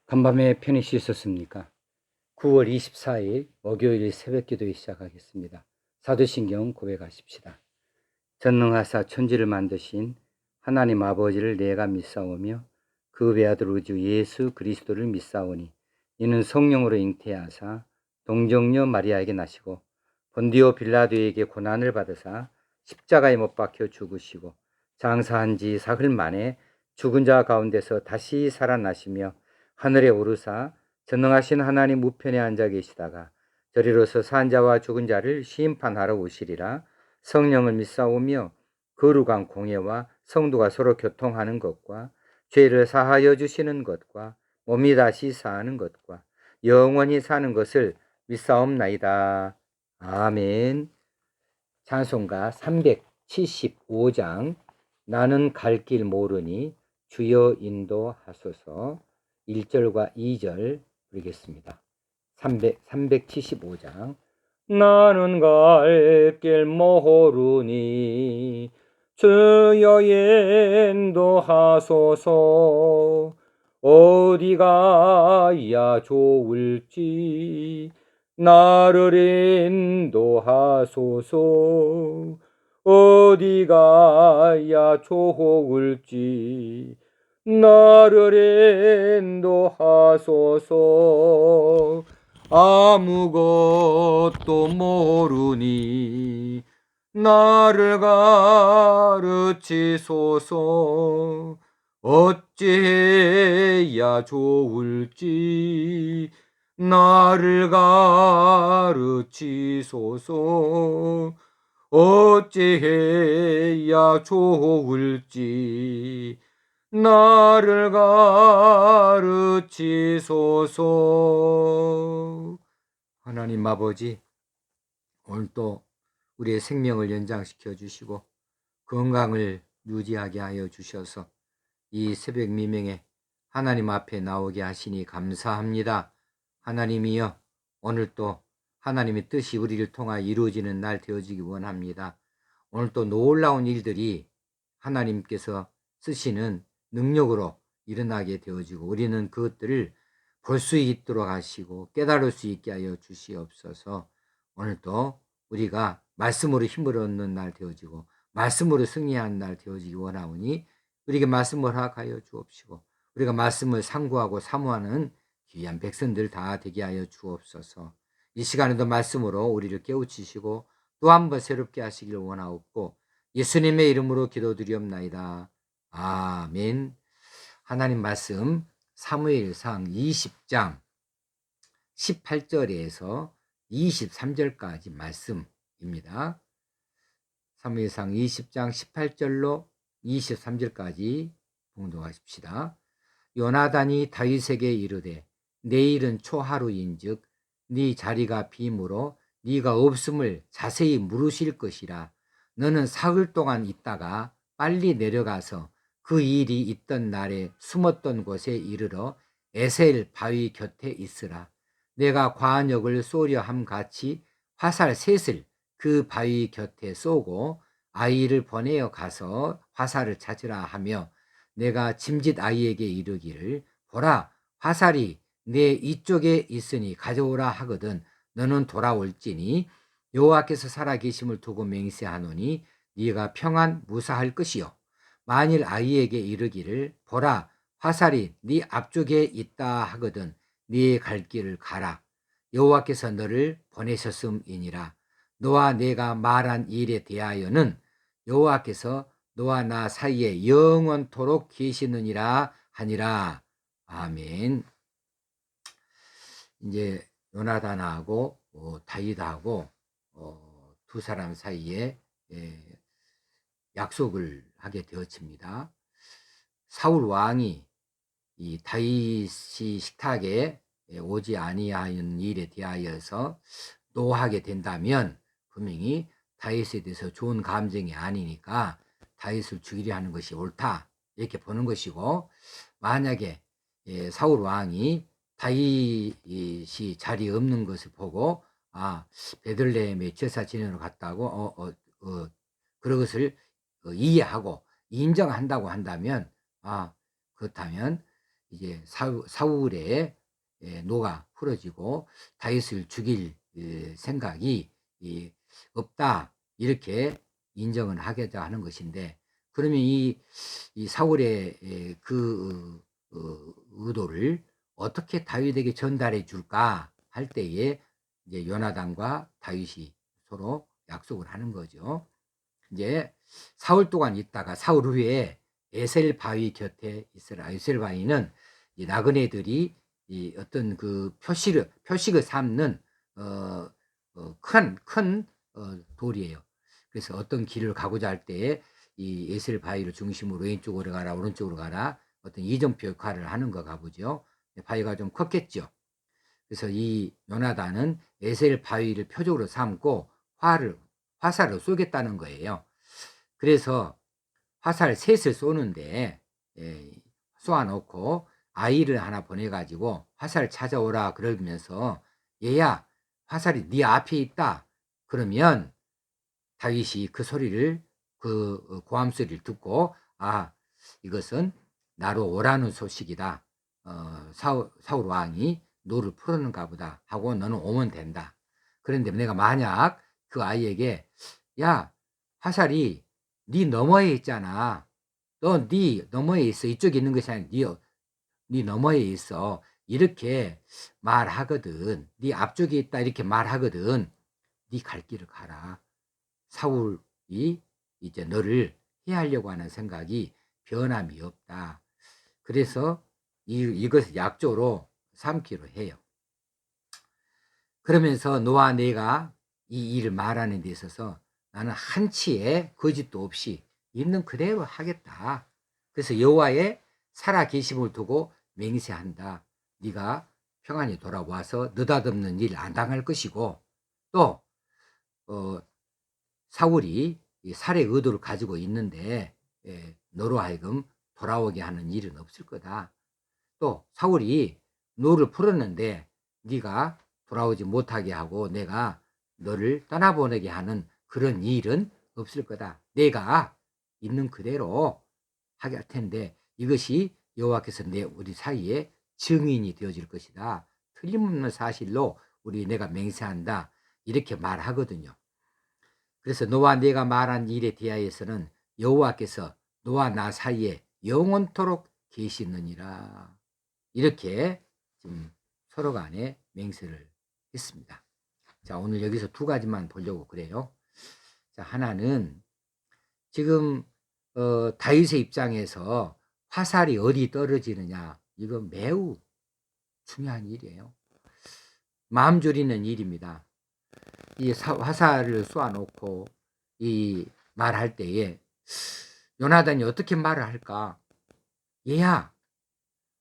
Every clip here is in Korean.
간밤에 편히 쉬셨습니까? 9월 24일 목요일 새벽기도 시작하겠습니다. 사도신경 고백하십시다. 전능하사 천지를 만드신 하나님 아버지를 내가 믿사오며 그 외아들 우주 예수 그리스도를 믿사오니 이는 성령으로 잉태하사 동정녀 마리아에게 나시고 본디오 빌라도에게 고난을 받으사 십자가에 못 박혀 죽으시고 장사한 지 사흘 만에 죽은 자 가운데서 다시 살아나시며 하늘에 오르사 전능하신 하나님 우편에 앉아 계시다가 저리로서 산 자와 죽은 자를 심판하러 오시리라. 성령을 믿사오며 거룩한 공예와 성도가 서로 교통하는 것과 죄를 사하여 주시는 것과 몸이 다시 사는 것과 영원히 사는 것을 믿사옵나이다. 아멘. 찬송가 375장 나는 갈 길 모르니 주여 인도하소서. 1절과 2절 부르겠습니다. 375장 나는 갈 길 모르니 주여 인도하소서. 어디 가야 좋을지 나를 인도하소서. 어디 가야 좋을지 나를 인도하소서. 아무것도 모르니 나를 가르치소서. 어찌해야 좋을지 나를 가르치소서. 어찌해야 좋을지 나를 가르치소서. 하나님 아버지, 오늘도 우리의 생명을 연장시켜 주시고 건강을 유지하게 하여 주셔서 이 새벽 미명에 하나님 앞에 나오게 하시니 감사합니다. 하나님이여, 오늘 또 하나님의 뜻이 우리를 통하여 이루어지는 날 되어지기 원합니다. 오늘 또 놀라운 일들이 하나님께서 쓰시는 능력으로 일어나게 되어지고 우리는 그것들을 볼 수 있도록 하시고 깨달을 수 있게 하여 주시옵소서. 오늘도 우리가 말씀으로 힘을 얻는 날 되어지고 말씀으로 승리하는 날 되어지기 원하오니 우리에게 말씀을 허락하여 주옵시고 우리가 말씀을 상고하고 사모하는 귀한 백성들 다 되게 하여 주옵소서. 이 시간에도 말씀으로 우리를 깨우치시고 또 한 번 새롭게 하시기를 원하옵고 예수님의 이름으로 기도드리옵나이다. 아멘. 하나님 말씀 사무엘상 20장 18절에서 23절까지 말씀입니다. 사무엘상 20장 18절로 23절까지 봉독하십시다. 요나단이 다윗에게 이르되 내일은 초하루인즉 네 자리가 빔으로 네가 없음을 자세히 물으실 것이라. 너는 사흘 동안 있다가 빨리 내려가서 그 일이 있던 날에 숨었던 곳에 이르러 에셀 바위 곁에 있으라. 내가 관역을 쏘려 함 같이 화살 셋을 그 바위 곁에 쏘고 아이를 보내어 가서 화살을 찾으라 하며 내가 짐짓 아이에게 이르기를 보라 화살이 내 이쪽에 있으니 가져오라 하거든 너는 돌아올지니 여호와께서 살아계심을 두고 맹세하노니 네가 평안 무사할 것이요 만일 아이에게 이르기를 보라 화살이 네 앞쪽에 있다 하거든 네 갈 길을 가라. 여호와께서 너를 보내셨음이니라. 너와 내가 말한 일에 대하여는 여호와께서 너와 나 사이에 영원토록 계시느니라 하니라. 아멘. 이제 요나단하고 다윗하고 두 사람 사이에 약속을 하게 되었습니다. 사울 왕이 이 다윗이 식탁에 오지 아니하는 일에 대하여서 노하게 된다면 분명히 다윗에 대해서 좋은 감정이 아니니까 다윗을 죽이려 하는 것이 옳다 이렇게 보는 것이고 만약에 사울 왕이 다윗이 자리에 없는 것을 보고 베들레헴에 제사 지내러 갔다고 그런 것을 이해하고 인정한다고 한다면 그렇다면 이제 사울의 노가 풀어지고 다윗을 죽일 생각이 없다, 이렇게 인정을 하겠다 하는 것인데, 그러면 이 사울의 그 의도를 어떻게 다윗에게 전달해 줄까 할 때에 이제 요나단과 다윗이 서로 약속을 하는 거죠. 이제 사흘 동안 있다가 사흘 후에 에셀 바위 곁에 있으라. 에셀 바위는 이 나그네들이 이 어떤 그 표식을 삼는 큰 돌이에요. 그래서 어떤 길을 가고자 할 때에 이 에셀 바위를 중심으로 왼쪽으로 가라, 오른쪽으로 가라, 어떤 이정표 역할을 하는 거가 보죠. 바위가 좀 컸겠죠. 그래서 이 요나단은 에셀 바위를 표적으로 삼고 화살을 쏘겠다는 거예요. 그래서 화살 셋을 쏘는데 쏘아놓고 아이를 하나 보내가지고 화살 찾아오라 그러면서, 얘야, 화살이 네 앞에 있다. 그러면 다윗이 그 소리를, 그 고함 소리를 듣고, 아, 이것은 나로 오라는 소식이다. 사울 왕이 노를 풀었는가 보다 하고 너는 오면 된다. 그런데 내가 만약 그 아이에게, 야, 화살이 네 너머에 있잖아. 너 네 너머에 있어. 이쪽에 있는 것이 아니라 네 너머에 있어. 이렇게 말하거든. 네 앞쪽에 있다 이렇게 말하거든. 네 갈 길을 가라. 사울이 이제 너를 해하려고 하는 생각이 변함이 없다. 그래서 이것을 약조로 삼기로 해요. 그러면서 너와 내가 이 일을 말하는 데 있어서 나는 한치의 거짓도 없이 있는 그대로 하겠다. 그래서 여호와의 살아계심을 두고 맹세한다. 네가 평안히 돌아와서 느닷없는 일 안 당할 것이고, 또 사울이 살해 의도를 가지고 있는데 너로 하여금 돌아오게 하는 일은 없을 거다. 또 사울이 노를 풀었는데 네가 돌아오지 못하게 하고 내가 너를 떠나보내게 하는 그런 일은 없을 거다. 내가 있는 그대로 하게 할 텐데 이것이 여호와께서 우리 사이에 증인이 되어질 것이다. 틀림없는 사실로 내가 맹세한다. 이렇게 말하거든요. 그래서 너와 내가 말한 일에 대하여서는 여호와께서 너와 나 사이에 영원토록 계시느니라. 이렇게 지금 서로 간에 맹세를 했습니다. 자, 오늘 여기서 두 가지만 보려고 그래요. 자, 하나는 지금 다윗의 입장에서 화살이 어디 떨어지느냐, 이건 매우 중요한 일이에요. 마음 졸이는 일입니다. 이 화살을 쏘아놓고 이 말할 때에 요나단이 어떻게 말을 할까? 얘야,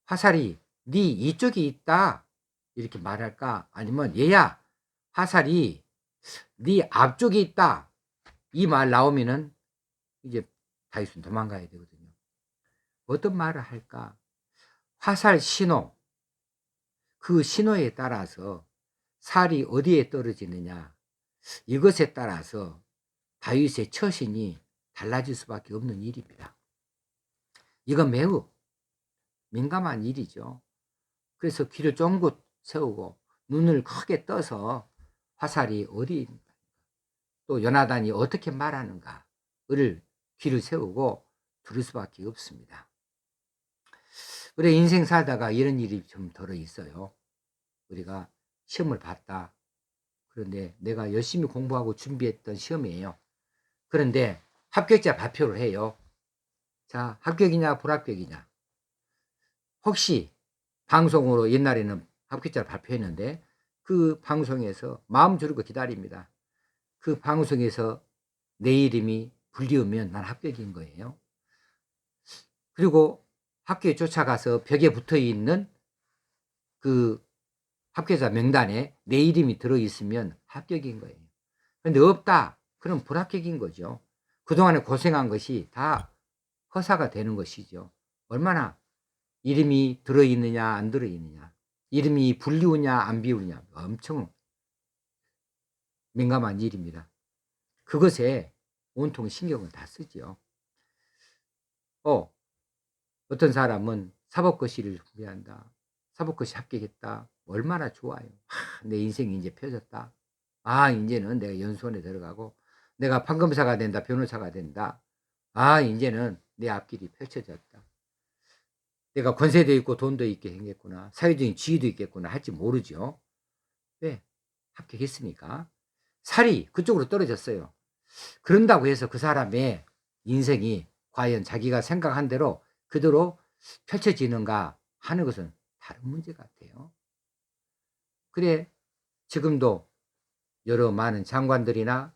화살이 네 이쪽에 있다 이렇게 말할까? 아니면 얘야, 화살이 네 앞쪽에 있다 이 말 나오면은 이제 다윗은 도망가야 되거든요. 어떤 말을 할까? 화살 신호, 그 신호에 따라서 살이 어디에 떨어지느냐, 이것에 따라서 다윗의 처신이 달라질 수밖에 없는 일입니다. 이건 매우 민감한 일이죠. 그래서 귀를 쫑긋 세우고 눈을 크게 떠서 화살이 어디 있는가, 또 요나단이 어떻게 말하는가를 귀를 세우고 들을 수밖에 없습니다. 우리 인생 살다가 이런 일이 좀 덜어 있어요. 우리가 시험을 봤다. 그런데 내가 열심히 공부하고 준비했던 시험이에요. 그런데 합격자 발표를 해요. 자, 합격이냐 불합격이냐. 혹시 방송으로 옛날에는 합격자를 발표했는데 그 방송에서 마음 졸이고 기다립니다. 그 방송에서 내 이름이 불리우면 난 합격인 거예요. 그리고 학교에 쫓아가서 벽에 붙어있는 그 합격자 명단에 내 이름이 들어있으면 합격인 거예요. 그런데 없다. 그럼 불합격인 거죠. 그동안에 고생한 것이 다 허사가 되는 것이죠. 얼마나 이름이 들어있느냐 안 들어있느냐, 이름이 불리우냐 안 비우냐, 엄청 민감한 일입니다. 그것에 온통 신경을 다 쓰지요. 어떤 사람은 사법고시를 준비한다. 사법고시 합격했다. 얼마나 좋아요. 내 인생이 이제 펴졌다. 이제는 내가 연수원에 들어가고 내가 판검사가 된다. 변호사가 된다. 이제는 내 앞길이 펼쳐졌다. 내가 권세도 있고 돈도 있게 생겼구나. 사회적인 지위도 있겠구나 할지 모르죠. 왜? 합격했으니까. 살이 그쪽으로 떨어졌어요. 그런다고 해서 그 사람의 인생이 과연 자기가 생각한 대로 그대로 펼쳐지는가 하는 것은 다른 문제 같아요. 그래, 지금도 여러 많은 장관들이나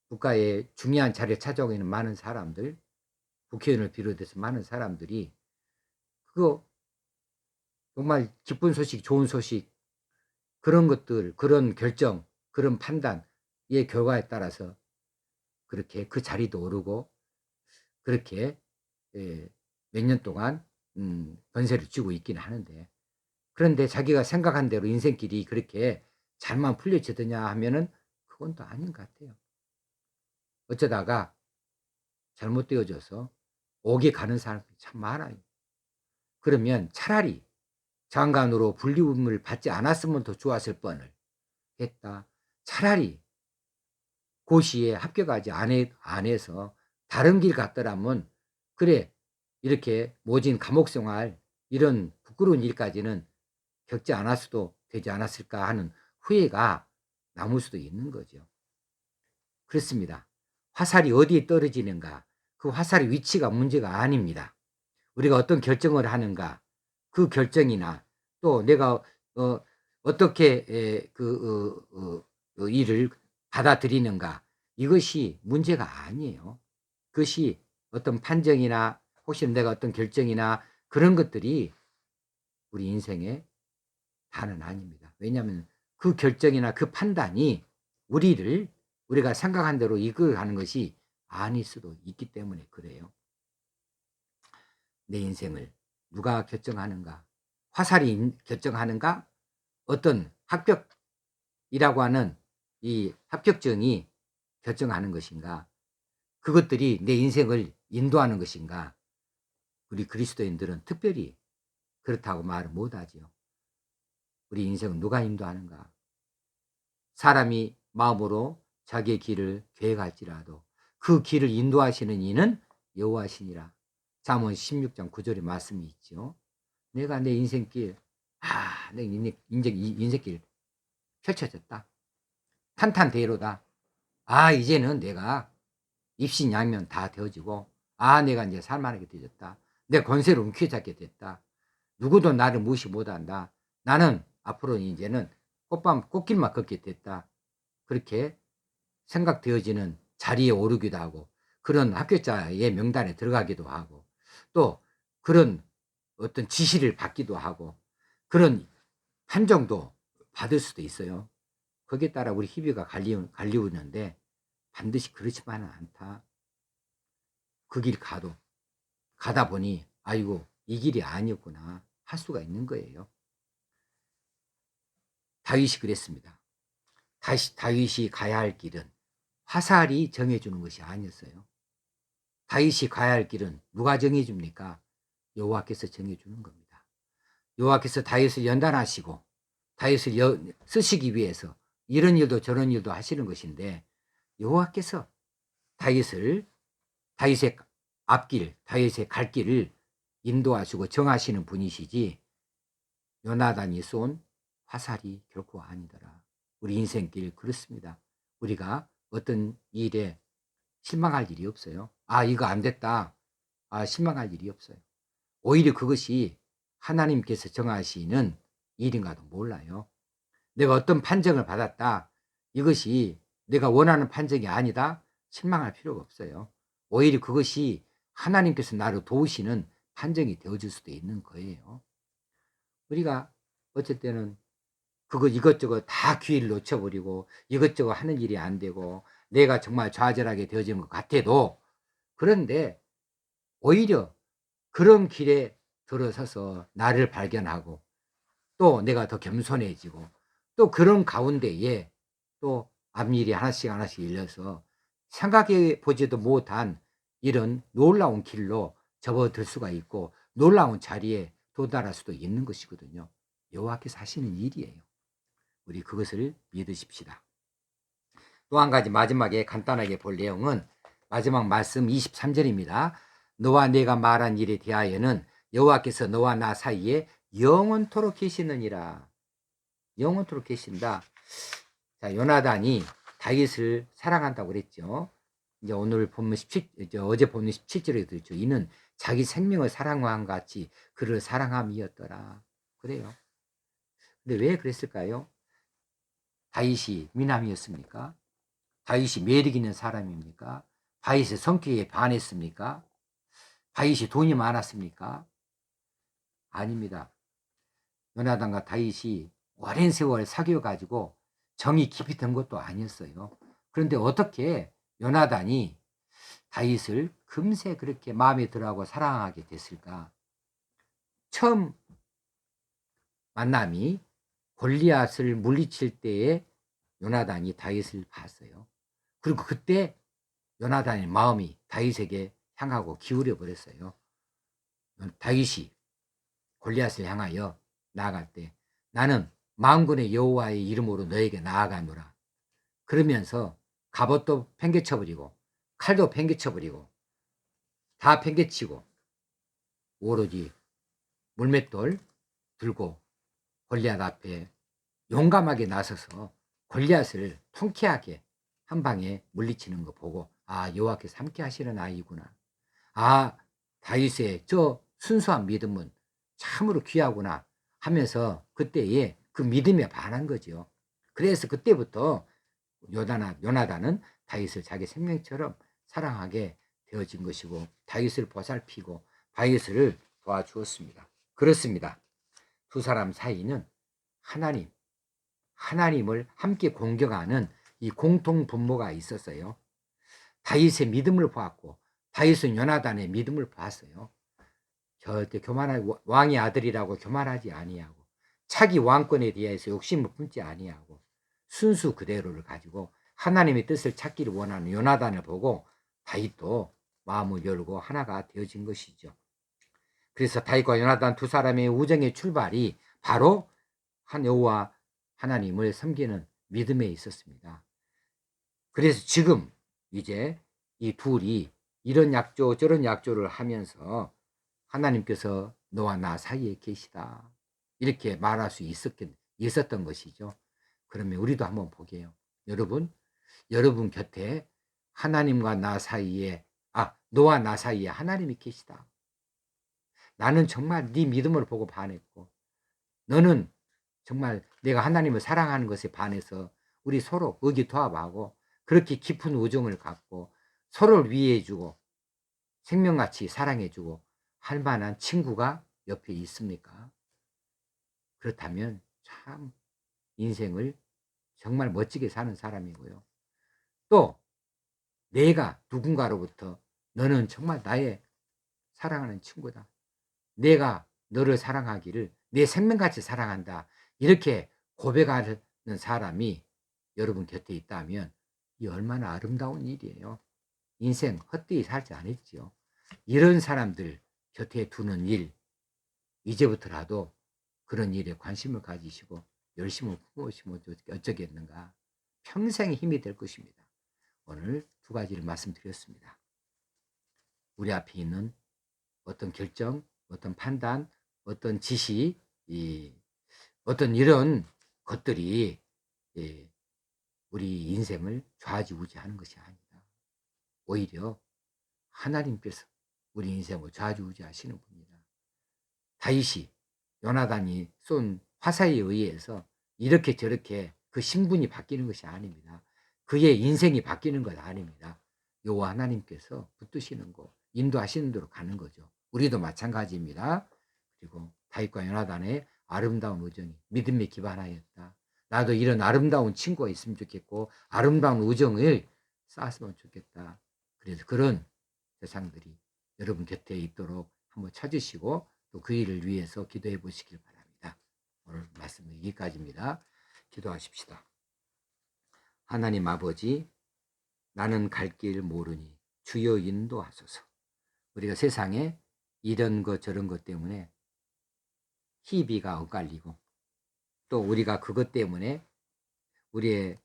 국가의 중요한 자리에 찾아오고 있는 많은 사람들, 국회의원을 비롯해서 많은 사람들이 그거 정말 기쁜 소식, 좋은 소식, 그런 것들, 그런 결정, 그런 판단의 결과에 따라서 그렇게 그 자리도 오르고 그렇게 몇 년 동안 권세를 쥐고 있기는 하는데, 그런데 자기가 생각한 대로 인생길이 그렇게 잘만 풀려지더냐 하면은 그건 또 아닌 것 같아요. 어쩌다가 잘못되어져서 옥에 가는 사람이 참 많아요. 그러면 차라리 장관으로 불리움을 받지 않았으면 더 좋았을 뻔을 했다. 차라리 고시에 합격하지 안 해서 다른 길 갔더라면, 그래, 이렇게 모진 감옥 생활, 이런 부끄러운 일까지는 겪지 않았어도 되지 않았을까 하는 후회가 남을 수도 있는 거죠. 그렇습니다. 화살이 어디에 떨어지는가, 그 화살의 위치가 문제가 아닙니다. 우리가 어떤 결정을 하는가, 그 결정이나 또 내가 어떻게 일을 받아들이는가, 이것이 문제가 아니에요. 그것이 어떤 판정이나 혹시 내가 어떤 결정이나 그런 것들이 우리 인생의 다는 아닙니다. 왜냐하면 그 결정이나 그 판단이 우리가 생각한 대로 이끌어가는 것이 아닐 수도 있기 때문에 그래요. 내 인생을 누가 결정하는가? 화살이 결정하는가? 어떤 합격이라고 하는 이 합격증이 결정하는 것인가? 그것들이 내 인생을 인도하는 것인가? 우리 그리스도인들은 특별히 그렇다고 말을 못하지요. 우리 인생은 누가 인도하는가? 사람이 마음으로 자기의 길을 계획할지라도 그 길을 인도하시는 이는 여호와시니라. 잠언 16장 9절의 말씀이 있죠. 내가 내 인생길, 내 인생길 펼쳐졌다. 탄탄대로다. 이제는 내가 입신양면 다 되어지고, 내가 이제 살만하게 되었다. 내 권세를 움켜잡게 됐다. 누구도 나를 무시 못한다. 나는 앞으로 이제는 꽃길만 걷게 됐다. 그렇게 생각되어지는 자리에 오르기도 하고, 그런 합격자의 명단에 들어가기도 하고, 또 그런 어떤 지시를 받기도 하고, 그런 판정도 받을 수도 있어요. 거기에 따라 우리 희비가 갈리우는데 반드시 그렇지만은 않다. 그 길 가다 보니 아이고 이 길이 아니었구나 할 수가 있는 거예요. 다윗이 그랬습니다. 다윗이 가야 할 길은 화살이 정해주는 것이 아니었어요. 다윗이 가야 할 길은 누가 정해줍니까? 여호와께서 정해주는 겁니다. 여호와께서 다윗을 연단하시고 다윗을 쓰시기 위해서 이런 일도 저런 일도 하시는 것인데, 여호와께서 다윗의 앞길, 다윗의 갈 길을 인도하시고 정하시는 분이시지 요나단이 쏜 화살이 결코 아니더라. 우리 인생길 그렇습니다. 우리가 어떤 일에 실망할 일이 없어요. 이거 안 됐다. 실망할 일이 없어요. 오히려 그것이 하나님께서 정하시는 일인가도 몰라요. 내가 어떤 판정을 받았다. 이것이 내가 원하는 판정이 아니다. 실망할 필요가 없어요. 오히려 그것이 하나님께서 나를 도우시는 판정이 되어줄 수도 있는 거예요. 우리가 어쩔 때는 이것저것 다 기회를 놓쳐버리고 이것저것 하는 일이 안 되고 내가 정말 좌절하게 되어지는 것 같아도, 그런데 오히려 그런 길에 들어서서 나를 발견하고 또 내가 더 겸손해지고 또 그런 가운데에 또 앞일이 하나씩 일려서 생각해 보지도 못한 이런 놀라운 길로 접어들 수가 있고 놀라운 자리에 도달할 수도 있는 것이거든요. 여호와께서 하시는 일이에요. 우리 그것을 믿으십시다. 또 한 가지 마지막에 간단하게 볼 내용은 마지막 말씀 23절입니다. 너와 내가 말한 일에 대하여는 여호와께서 너와 나 사이에 영원토록 계시느니라. 영원토록 계신다. 자, 요나단이 다윗을 사랑한다고 그랬죠. 이제 오늘 본문 17, 어제 본문 17절에 그랬죠. 이는 자기 생명을 사랑한 같이 그를 사랑함이었더라. 그래요. 근데 왜 그랬을까요? 다윗이 미남이었습니까? 다윗이 매력 있는 사람입니까? 다윗의 성격에 반했습니까? 다윗이 돈이 많았습니까? 아닙니다. 요나단과 다윗이 오랜 세월 사귀어가지고 정이 깊이 든 것도 아니었어요. 그런데 어떻게 요나단이 다윗을 금세 그렇게 마음에 들어하고 사랑하게 됐을까? 처음 만남이 골리앗을 물리칠 때에 요나단이 다윗을 봤어요. 그리고 그때 요나단의 마음이 다윗에게 향하고 기울여 버렸어요. 다윗이 골리앗을 향하여 나아갈 때 나는 만군의 여호와의 이름으로 너에게 나아가노라. 그러면서 갑옷도 팽개쳐버리고 칼도 팽개쳐버리고 다 팽개치고 오로지 물맷돌 들고 골리앗 앞에 용감하게 나서서 골리앗을 통쾌하게 한 방에 물리치는 거 보고 아, 여호와께서 함께 하시는 아이구나. 아, 다윗의 저 순수한 믿음은 참으로 귀하구나 하면서 그때에 그 믿음에 반한 거죠. 그래서 그때부터 요나단은 다윗을 자기 생명처럼 사랑하게 되어진 것이고 다윗을 보살피고 다윗을 도와주었습니다. 그렇습니다. 두 사람 사이는 하나님을 함께 공경하는 이 공통 분모가 있었어요. 다윗의 믿음을 보았고 다윗은 요나단의 믿음을 보았어요. 절대 왕의 아들이라고 교만하지 아니하고 차기 왕권에 대해서 욕심을 품지 아니하고 순수 그대로를 가지고 하나님의 뜻을 찾기를 원하는 요나단을 보고 다윗도 마음을 열고 하나가 되어진 것이죠. 그래서 다윗과 요나단 두 사람의 우정의 출발이 바로 한 여호와 하나님을 섬기는 믿음에 있었습니다. 그래서 지금 이제 이 둘이 이런 약조 저런 약조를 하면서 하나님께서 너와 나 사이에 계시다 이렇게 말할 수 있었던 것이죠. 그러면 우리도 한번 보게요. 여러분 곁에 하나님과 나 사이에 너와 나 사이에 하나님이 계시다. 나는 정말 네 믿음을 보고 반했고 너는 정말 내가 하나님을 사랑하는 것에 반해서 우리 서로 의기투합하고 그렇게 깊은 우정을 갖고 서로를 위해주고 생명같이 사랑해주고 할 만한 친구가 옆에 있습니까? 그렇다면 참 인생을 정말 멋지게 사는 사람이고요. 또 내가 누군가로부터 너는 정말 나의 사랑하는 친구다. 내가 너를 사랑하기를 내 생명같이 사랑한다. 이렇게 고백하는 사람이 여러분 곁에 있다면 이 얼마나 아름다운 일이에요. 인생 헛되이 살지 않았지요. 이런 사람들 곁에 두는 일, 이제부터라도 그런 일에 관심을 가지시고 열심을 품으시면 어쩌겠는가. 평생의 힘이 될 것입니다. 오늘 두 가지를 말씀드렸습니다. 우리 앞에 있는 어떤 결정, 어떤 판단, 어떤 지시, 어떤 이런 것들이 우리 인생을 좌지우지하는 것이 아니다. 오히려 하나님께서 우리 인생을 좌지우지하시는 분이다. 다윗이 요나단이 쏜 화살에 의해서 이렇게 저렇게 그 신분이 바뀌는 것이 아닙니다. 그의 인생이 바뀌는 것 아닙니다. 여호와 하나님께서 붙드시는 거, 인도하시는 대로 가는 거죠. 우리도 마찬가지입니다. 그리고 다윗과 요나단의 아름다운 우정이 믿음에 기반하였다. 나도 이런 아름다운 친구가 있으면 좋겠고 아름다운 우정을 쌓았으면 좋겠다. 그래서 그런 세상들이 여러분 곁에 있도록 한번 찾으시고 또 그 일을 위해서 기도해 보시길 바랍니다. 오늘 말씀은 여기까지입니다. 기도하십시다. 하나님 아버지, 나는 갈 길 모르니 주여 인도하소서. 우리가 세상에 이런 것 저런 것 때문에 희비가 엇갈리고, 또 우리가 그것 때문에 우리의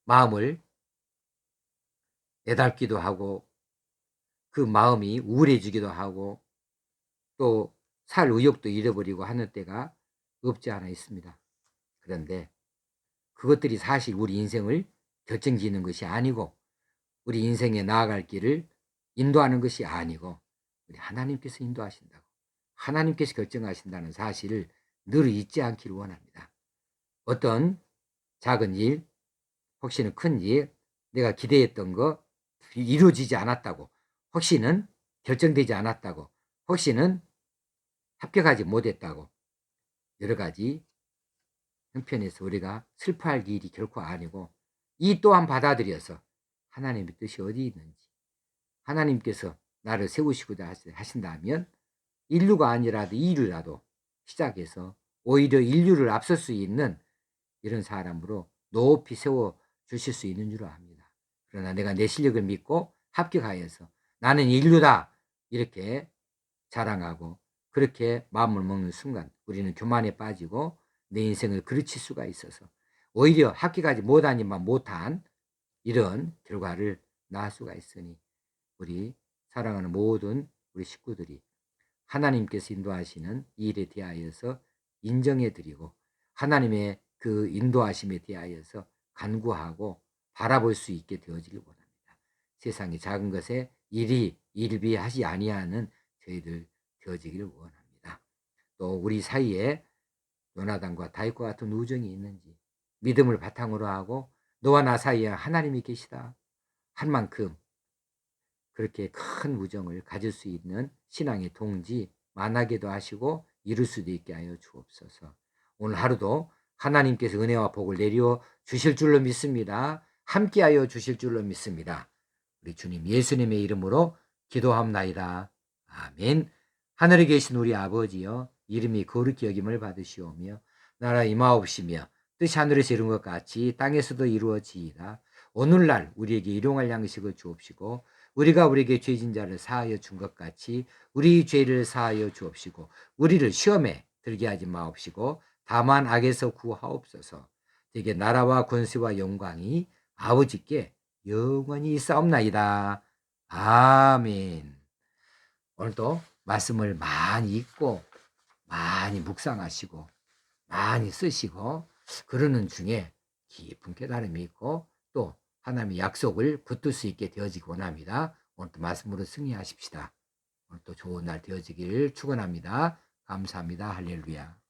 마음을 애달기도 하고 그 마음이 우울해지기도 하고 또 살 의욕도 잃어버리고 하는 때가 없지 않아 있습니다. 그런데 그것들이 사실 우리 인생을 결정짓는 것이 아니고 우리 인생에 나아갈 길을 인도하는 것이 아니고 우리 하나님께서 인도하신다고, 하나님께서 결정하신다는 사실을 늘 잊지 않기를 원합니다. 어떤 작은 일, 혹시는 큰 일, 내가 기대했던 거 이루어지지 않았다고, 혹시는 결정되지 않았다고, 혹시는 합격하지 못했다고, 여러 가지 형편에서 우리가 슬퍼할 일이 결코 아니고 이 또한 받아들여서 하나님의 뜻이 어디 있는지, 하나님께서 나를 세우시고자 하신다면 인류가 아니라도 이류라도 시작해서 오히려 인류를 앞설 수 있는 이런 사람으로 높이 세워 주실 수 있는 줄 압니다. 그러나 내가 내 실력을 믿고 합격하여서 나는 인류다 이렇게 자랑하고 그렇게 마음을 먹는 순간 우리는 교만에 빠지고 내 인생을 그르칠 수가 있어서 오히려 합격하지 못하니만 못한 이런 결과를 낳을 수가 있으니 우리 사랑하는 모든 우리 식구들이 하나님께서 인도하시는 이 일에 대하여서 인정해 드리고 하나님의 그 인도하심에 대하여서 간구하고 바라볼 수 있게 되어지길 원합니다. 세상의 작은 것에 일비하지 아니하는 저희들 되어지기를 원합니다. 또 우리 사이에 요나단과 다윗과 같은 우정이 있는지 믿음을 바탕으로 하고 너와 나 사이에 하나님이 계시다 한 만큼 그렇게 큰 우정을 가질 수 있는 신앙의 동지 만나게도 하시고 이룰 수도 있게 하여 주옵소서. 오늘 하루도 하나님께서 은혜와 복을 내려 주실 줄로 믿습니다. 함께하여 주실 줄로 믿습니다. 우리 주님 예수님의 이름으로 기도합나이다. 아멘. 하늘에 계신 우리 아버지여, 이름이 거룩히 여김을 받으시오며 나라 임하옵시며 뜻이 하늘에서 이룬 것 같이 땅에서도 이루어지이다. 오늘날 우리에게 일용할 양식을 주옵시고 우리가 우리에게 죄진 자를 사하여 준 것 같이 우리 죄를 사하여 주옵시고 우리를 시험에 들게 하지 마옵시고 다만 악에서 구하옵소서. 되게 나라와 권세와 영광이 아버지께 영원히 있사옵나이다. 아멘. 오늘도 말씀을 많이 읽고 많이 묵상하시고 많이 쓰시고 그러는 중에 깊은 깨달음이 있고 또 하나님의 약속을 붙들 수 있게 되어지기 원합니다. 오늘도 말씀으로 승리하십시다. 오늘도 좋은 날 되어지기를 축원합니다. 감사합니다. 할렐루야.